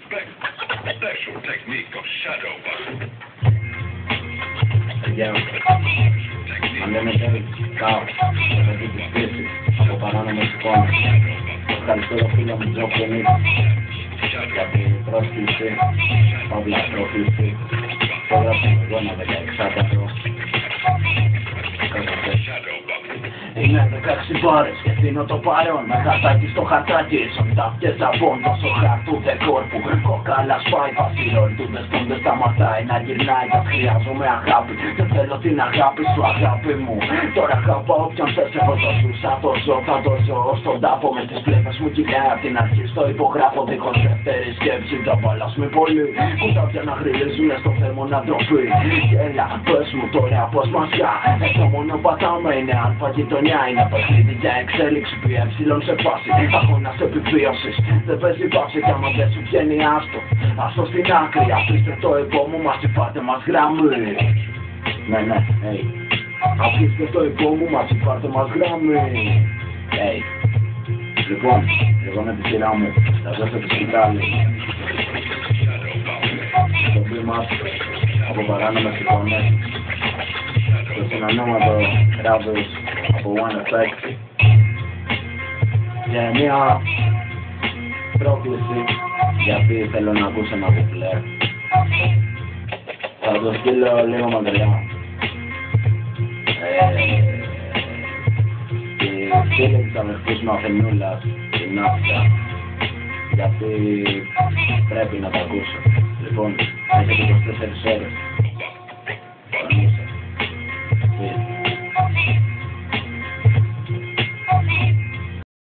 Special technique of shadow boxing. Παιδιά, αν δεν με θέλει κάω, θα δει τις πίσεις από παράνομες εικόνες. Ευχαριστώ το φίλο μου Τζόκονη για την πρόσκληση, παύλα πρόκληση. Τώρα που εγώ ένα 16άταρο. Είναι 16 μπάρες και δίνω το παρόν με χαρτάκι στο χαρτάκι. Σαν τα αυτές ζαμπών τόσο χαρτού δεκόρπου. Κόκαλα σπάει βασιλόν του δεν σταματάει να γυρνάει. Τα χρειάζομαι αγάπη, δεν θέλω την αγάπη σου αγάπη μου. Τώρα αγαπάω όποιον θες εγώ το σου. Σαν το ζω θα το ζω στον τάπο με τις πλέφες μου κοιλιά. Απ' την αρχή στο υπογράφω δίχως δεύτερη σκέψη. Τα μπάλας με πολύ που τα πια να γριλίζουνε στο θέρμο να ντροπή. Έλα πες μου τώρα πως μασιά. Το μόνο πατάμε είναι αλφα γειτονιά. Είναι παιχνίδι για εξέλιξη που έψιλον σε φάση. Αγώνας επιβίωσης, δεν παίζει βάση κι άμα δεν σου βγαίνει άστο. Άστο στην άκρη, αφήστε το επόμου μας είπατε μας γραμμή. Ναι, hey. Αφήστε το επόμου μας είπατε μας γραμμή. Hey. Λοιπόν, εγώ με τη σειρά μου θα δώσω τη συγκάλη. Το βήμα από παράνομες εικόνες. Το συνανόματο κράτος από One Effect για μια πρόκληση γιατί θέλω να ακούσω ένα κουπλέ. Θα το στείλω λίγο μακριά. Τη φίλη της αδερφής μου Αθηνούλας, την Νάσια, γιατί πρέπει να το ακούσω. Λοιπόν, έχετε 24 ώρες.